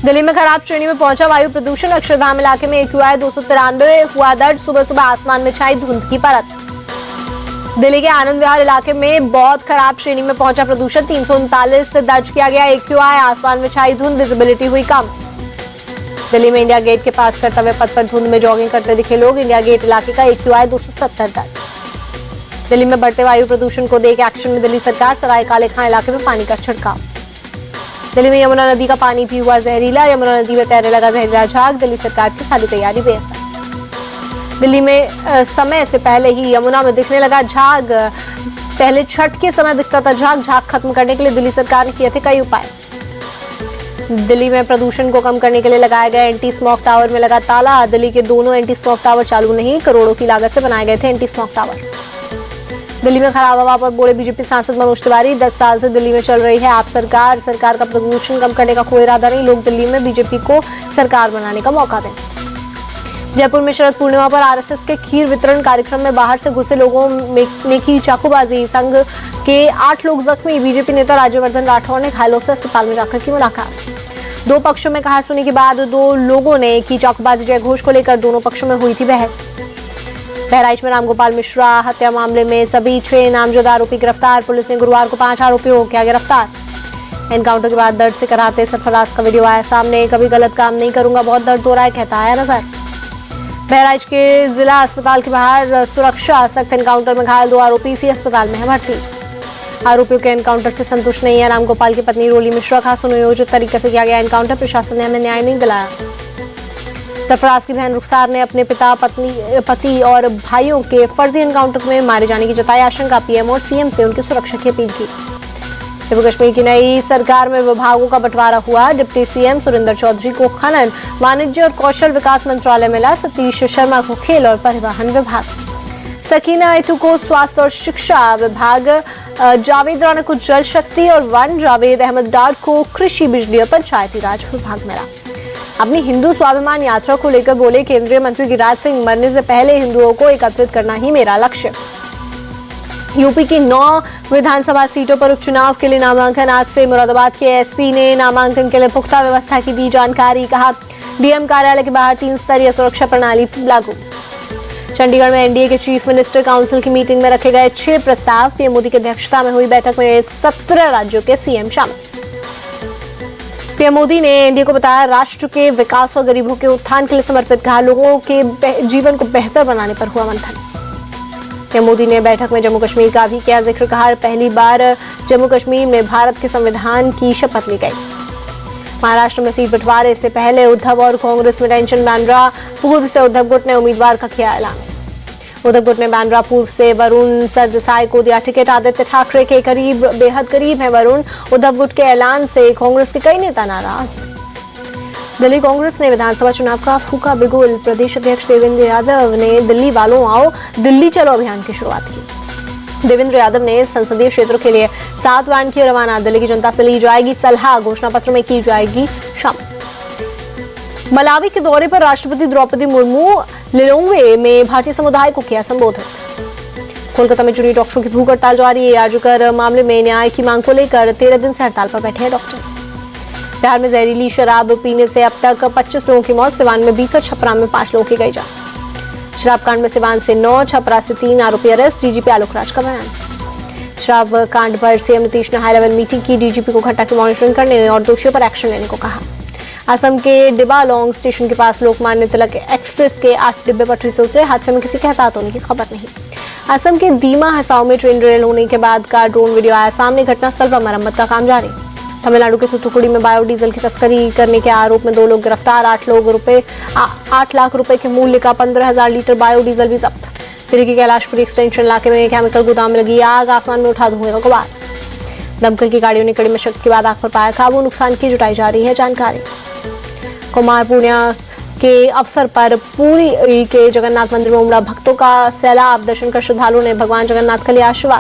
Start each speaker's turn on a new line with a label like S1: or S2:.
S1: दिल्ली में खराब श्रेणी में पहुंचा वायु प्रदूषण। अक्षरधाम इलाके में AQI 293 हुआ दर्ज। सुबह सुबह आसमान में छाई धुंध की परत। दिल्ली के आनंद विहार इलाके में बहुत खराब श्रेणी में पहुंचा प्रदूषण। 339 दर्ज किया गया AQI। आसमान में छाई धुंध, विजिबिलिटी हुई कम। दिल्ली में इंडिया गेट के पास कर्तव्य पथ पर धुंध में जॉगिंग करते दिखे लोग। इंडिया गेट इलाके का AQI 270 दर्ज। दिल्ली में बढ़ते वायु प्रदूषण को देख एक्शन में दिल्ली सरकार। सराय काले खां इलाके में पानी का छिड़काव। दिल्ली में यमुना नदी का पानी भी हुआ जहरीला। यमुना नदी में तैरने लगा जहरीला झाग। दिल्ली सरकार की सारी तैयारी बेअसर। दिल्ली में समय से पहले ही यमुना में दिखने लगा झाग। पहले छठ के समय दिखता था झाग खत्म करने के लिए दिल्ली सरकार ने किए थे कई उपाय। दिल्ली में प्रदूषण को कम करने के लिए लगाया गया एंटी स्मोक टावर में लगा ताला। दिल्ली के दोनों एंटी स्मोक टावर चालू नहीं। करोड़ों की लागत से बनाए गए थे एंटी स्मोक टावर। दिल्ली में खराब हवा पर बोले बीजेपी सांसद मनोज तिवारी। 10 साल से दिल्ली में चल रही है आप सरकार का प्रदूषण कम करने का कोई इरादा नहीं। लोग दिल्ली में बीजेपी को सरकार बनाने का मौका दें। जयपुर में शरद पूर्णिमा पर आरएसएस के खीर वितरण कार्यक्रम में बाहर से घुसे लोगों ने की चाकूबाजी। संघ के 8 लोग जख्मी। बीजेपी नेता राज्यवर्धन राठौर ने घायलों से अस्पताल में जाकर की मुलाकात। दो पक्षों में कहा-सुनी के बाद 2 लोगों ने की चाकूबाजी। जय घोष को लेकर दोनों पक्षों में हुई थी बहस। बहराइच में रामगोपाल मिश्रा हत्या मामले में सभी 6 नामजद आरोपी गिरफ्तार। पुलिस ने गुरुवार को 5 आरोपियों को किया गिरफ्तार। एनकाउंटर के बाद दर्द से कराते सरफराज का वीडियो आया सामने। कभी गलत काम नहीं करूंगा, बहुत दर्द हो रहा है, कहता आया नजर। बहराइच के जिला अस्पताल के बाहर सुरक्षा सख्त। एनकाउंटर में घायल 2 आरोपी इसी अस्पताल में है भर्ती। आरोपियों के एनकाउंटर से संतुष्ट नहीं है रामगोपाल की पत्नी रोली मिश्रा। का सुनियोजित तरीके से किया गया एनकाउंटर, प्रशासन ने हमें न्याय नहीं दिलाया। सरफराज की बहन रुखसार ने अपने पिता, पति और भाइयों के फर्जी एनकाउंटर में मारे जाने की जताई आशंका। पीएम और सीएम से उनकी सुरक्षा की अपील की। जम्मू कश्मीर की नई सरकार में विभागों का बंटवारा हुआ। डिप्टी सीएम सुरेंद्र चौधरी को खनन, वाणिज्य और कौशल विकास मंत्रालय मिला। सतीश शर्मा को खेल और परिवहन विभाग। सकीना एटू को स्वास्थ्य और शिक्षा विभाग। जावेद राणा को जल शक्ति और वन। जावेद अहमद डार को कृषि, बिजली और पंचायती राज विभाग मिला। अपनी हिंदू स्वाभिमान यात्रा को लेकर बोले केंद्रीय मंत्री गिरिराज सिंह, मरने से पहले हिंदुओं को एकत्रित करना ही मेरा लक्ष्य। यूपी की 9 विधानसभा सीटों पर उपचुनाव के लिए नामांकन आज से। मुरादाबाद के एसपी ने नामांकन के लिए पुख्ता व्यवस्था की दी जानकारी। कहा डीएम कार्यालय के बाहर 3 स्तरीय सुरक्षा प्रणाली लागू। चंडीगढ़ में एनडीए के चीफ मिनिस्टर काउंसिल की मीटिंग में रखे गए 6 प्रस्ताव। पीएम मोदी की अध्यक्षता में हुई बैठक में 17 राज्यों के सीएम शामिल। पीएम मोदी ने एनडीए को बताया राष्ट्र के विकास और गरीबों के उत्थान के लिए समर्पित। कहा लोगों के जीवन को बेहतर बनाने पर हुआ मंथन। पीएम मोदी ने बैठक में जम्मू कश्मीर का भी किया जिक्र। कहा पहली बार जम्मू कश्मीर में भारत के संविधान की शपथ ली गई। महाराष्ट्र में सीट बंटवारे से पहले उद्धव और कांग्रेस में टेंशन। बांद्रा पूर्व से उद्धव गुट ने उम्मीदवार का किया ऐलान। उद्धव गुट ने बांद्रा पूर्व से वरुण सरदेसाई को दिया टिकट। आदित्य ठाकरे के करीब, बेहद करीब है वरुण। उद्धव गुट के ऐलान से कांग्रेस के कई नेता नाराज। दिल्ली कांग्रेस ने विधानसभा चुनाव का फूका बिगुल। प्रदेश अध्यक्ष देवेंद्र यादव ने दिल्ली वालों आओ दिल्ली चलो अभियान की शुरुआत की। देवेंद्र यादव ने संसदीय क्षेत्रों के लिए 7 वैन की रवाना। दिल्ली की जनता से ली जाएगी सलाह। घोषणा पत्र में की जाएगी शामिल। मलावी के दौरे पर राष्ट्रपति द्रौपदी मुर्मू लिलोंगवे में भारतीय समुदाय को किया संबोधित। कोलकाता में जूनियर डॉक्टरों की भूख हड़ताल जारी है। आर्जिकर मामले में न्याय की मांग को लेकर 13 दिन से हड़ताल पर बैठे हैं डॉक्टर्स। बिहार में जहरीली शराब पीने से अब तक 25 लोगों की मौत। सिवान में 20 और छपरा में 5 लोगों की गई जान। शराब कांड में सिवान से 9, छपरा से 3 आरोपी अरेस्ट। डीजीपी आलोक राज का बयान। शराब कांड पर सीएम नीतीश ने हाई लेवल मीटिंग की। डीजीपी को घटना की मॉनिटरिंग करने और दोषियों पर एक्शन लेने को कहा। असम के डिबालोंग स्टेशन के पास लोकमान्य तिलक एक्सप्रेस के 8 डिब्बे पटरी से उतरे। हादसे में किसी के हताहत होने की खबर नहीं। असम के दीमा हसाओ में ट्रेन रेल होने के बाद का ड्रोन वीडियो आया सामने। घटनास्थल पर मरम्मत का काम जारी। तमिलनाडु के थूथुकुड़ी में बायोडीजल की तस्करी करने के आरोप में 2 लोग गिरफ्तार। 8 लाख रुपए के मूल्य का 15,000 लीटर बायोडीजल भी जब्त। दिल्ली के कैलाशपुरी एक्सटेंशन इलाके में केमिकल गोदाम में लगी आग। आसमान में उठा धुएं का गुबार। दमकल की गाड़ियों ने कड़ी मशक्कत के बाद आग पर पाया काबू। नुकसान की जुटाई जा रही है जानकारी। कुमार पूर्णिमा के अवसर पर पुरी के जगन्नाथ मंदिर में उमड़ा भक्तों का सैलाब। दर्शन कर श्रद्धालुओं ने भगवान जगन्नाथ का लिया आशीर्वाद।